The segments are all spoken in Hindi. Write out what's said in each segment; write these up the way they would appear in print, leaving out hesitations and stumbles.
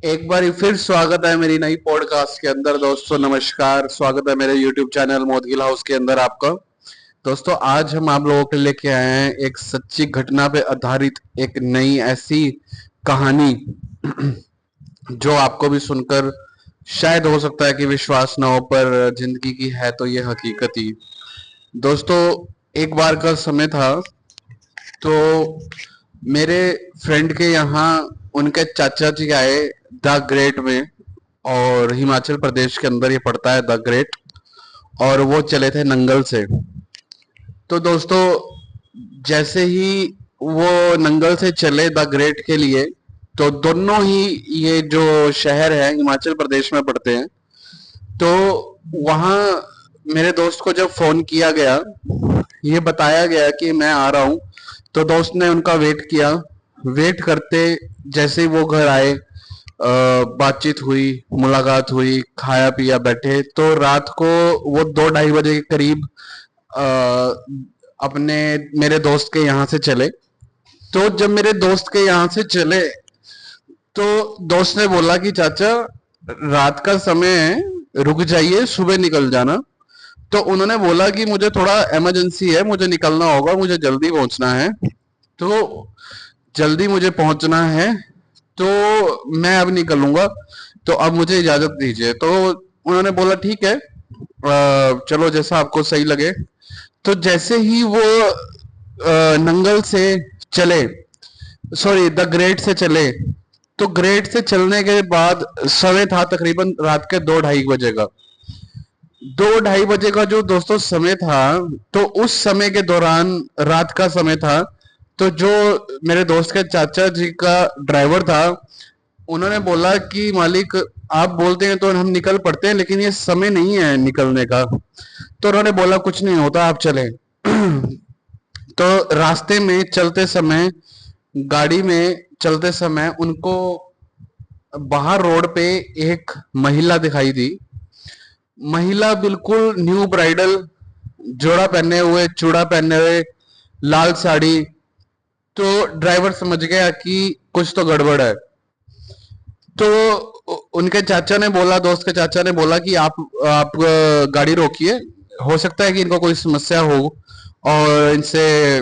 एक बार फिर स्वागत है मेरी नई पॉडकास्ट के अंदर। दोस्तों नमस्कार, स्वागत है मेरे यूट्यूब चैनल मोदगिल हाउस के अंदर आपका। दोस्तों आज हम आप लोगों के लिए लेके आए हैं एक सच्ची घटना पे आधारित एक नई ऐसी कहानी जो आपको भी सुनकर शायद हो सकता है कि विश्वास ना हो, पर जिंदगी की है तो ये हकीकत ही। दोस्तों एक बार का समय था, तो मेरे फ्रेंड के यहाँ उनके चाचा जी आए द ग्रेट में, और हिमाचल प्रदेश के अंदर ये पड़ता है द ग्रेट। और वो चले थे नंगल से। तो दोस्तों जैसे ही वो नंगल से चले द ग्रेट के लिए, तो दोनों ही ये जो शहर है हिमाचल प्रदेश में पड़ते हैं। तो वहाँ मेरे दोस्त को जब फोन किया गया, ये बताया गया कि मैं आ रहा हूँ, तो दोस्त ने उनका वेट किया। वेट करते जैसे ही वो घर आए, बातचीत हुई, मुलाकात हुई, खाया पिया, बैठे। तो रात को वो 2-2:30 बजे के करीब अ, अपने मेरे दोस्त के यहाँ से चले। तो जब मेरे दोस्त के यहाँ से चले, तो दोस्त ने बोला कि चाचा रात का समय है, रुक जाइए, सुबह निकल जाना। तो उन्होंने बोला कि मुझे थोड़ा इमरजेंसी है, मुझे निकलना होगा, मुझे जल्दी पहुंचना है। तो जल्दी मुझे पहुंचना है, तो मैं अब निकलूंगा, तो अब मुझे इजाजत दीजिए। तो उन्होंने बोला ठीक है, चलो जैसा आपको सही लगे। तो जैसे ही वो नंगल से चले, सॉरी द ग्रेट से चले, तो ग्रेट से चलने के बाद समय था तकरीबन रात के 2-2:30 बजे का। 2-2:30 बजे का जो दोस्तों समय था, तो उस समय के दौरान रात का समय था। तो जो मेरे दोस्त के चाचा जी का ड्राइवर था, उन्होंने बोला कि मालिक आप बोलते हैं तो हम निकल पड़ते हैं, लेकिन ये समय नहीं है निकलने का। तो उन्होंने बोला कुछ नहीं होता, आप चले। तो रास्ते में चलते समय, गाड़ी में चलते समय उनको बाहर रोड पे एक महिला दिखाई दी। महिला बिल्कुल न्यू ब्राइडल, जोड़ा पहने हुए, चूड़ा पहने हुए, लाल साड़ी। तो ड्राइवर समझ गया कि कुछ तो गड़बड़ है। तो उनके चाचा ने बोला, दोस्त के चाचा ने बोला कि आप गाड़ी रोकिए, हो सकता है कि इनको कोई समस्या हो, और इनसे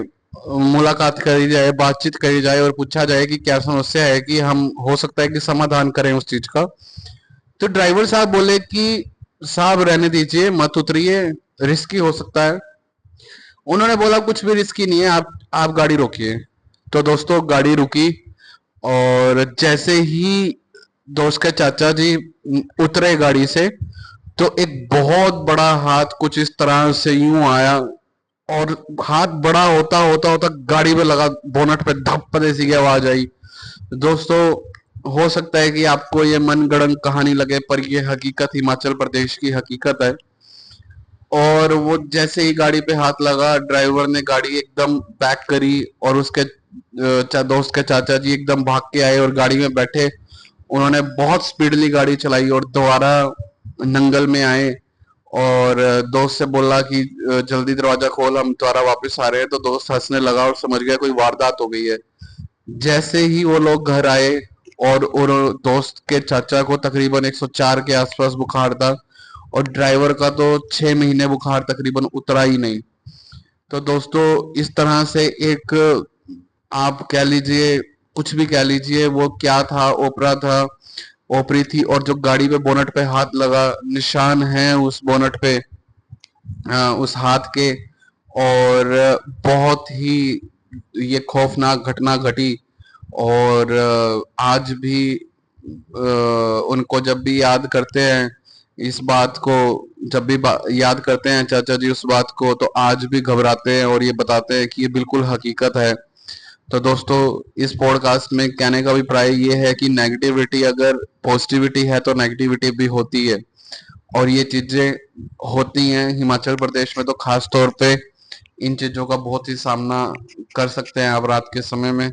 मुलाकात करी जाए, बातचीत करी जाए और पूछा जाए कि क्या समस्या है, कि हम हो सकता है कि समाधान करें उस चीज का। तो ड्राइवर साहब बोले कि साहब रहने दीजिए, मत उतरिए, रिस्की हो सकता है। उन्होंने बोला कुछ भी रिस्की नहीं है, आप गाड़ी रोकिए। तो दोस्तों गाड़ी रुकी, और जैसे ही दोस्त के चाचा जी उतरे गाड़ी से, तो एक बहुत बड़ा हाथ कुछ इस तरह से यूं आया, और हाथ बड़ा होता होता होता गाड़ी पे लगा, बोनट पे धप जैसी की आवाज आई। दोस्तों हो सकता है कि आपको ये मनगढ़ंत कहानी लगे, पर ये हकीकत हिमाचल प्रदेश की हकीकत है। और वो जैसे ही गाड़ी पे हाथ लगा, ड्राइवर ने गाड़ी एकदम बैक करी, और उसके दोस्त के चाचा जी एकदम भाग के आए और गाड़ी में बैठे। उन्होंने बहुत स्पीडली गाड़ी चलाई और दोबारा नंगल में आए। और दोस्त से बोला कि जल्दी दरवाजा खोल, हम दोबारा वापस आ रहे हैं। तो दोस्त हंसने लगा और समझ गया कोई वारदात हो गई है। जैसे ही वो लोग घर आए, और दोस्त के चाचा को तकरीबन 104 के आसपास बुखार था, और ड्राइवर का तो 6 महीने बुखार तकरीबन उतरा ही नहीं। तो दोस्तों इस तरह से एक, आप कह लीजिए, कुछ भी कह लीजिए, वो क्या था, ओपरा था, ओपरी थी। और जो गाड़ी पे बोनट पे हाथ लगा, निशान है उस बोनट पे, उस हाथ के। और बहुत ही ये खौफनाक घटना घटी। और आज भी उनको जब भी याद करते हैं इस बात को, जब भी याद करते हैं चाचा जी उस बात को, तो आज भी घबराते हैं और ये बताते हैं कि ये बिल्कुल हकीकत है। तो दोस्तों इस पॉडकास्ट में कहने का अभिप्राय ये है कि नेगेटिविटी, अगर पॉजिटिविटी है तो नेगेटिविटी भी होती है, और ये चीजें होती हैं हिमाचल प्रदेश में। तो खास तौर पे इन चीजों का बहुत ही सामना कर सकते हैं आप रात के समय में।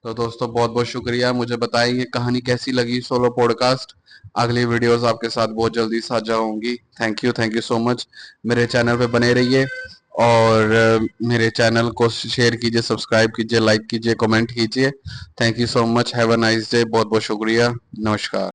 तो दोस्तों बहुत बहुत शुक्रिया, मुझे बताइए ये कहानी कैसी लगी, सोलो पॉडकास्ट। अगली वीडियोस आपके साथ बहुत जल्दी साझा होंगी। Thank you so much. मेरे चैनल पे बने रहिए, और मेरे चैनल को शेयर कीजिए, सब्सक्राइब कीजिए, लाइक कीजिए, कमेंट कीजिए। Thank you so much, have a nice day. बहुत बहुत शुक्रिया, नमस्कार।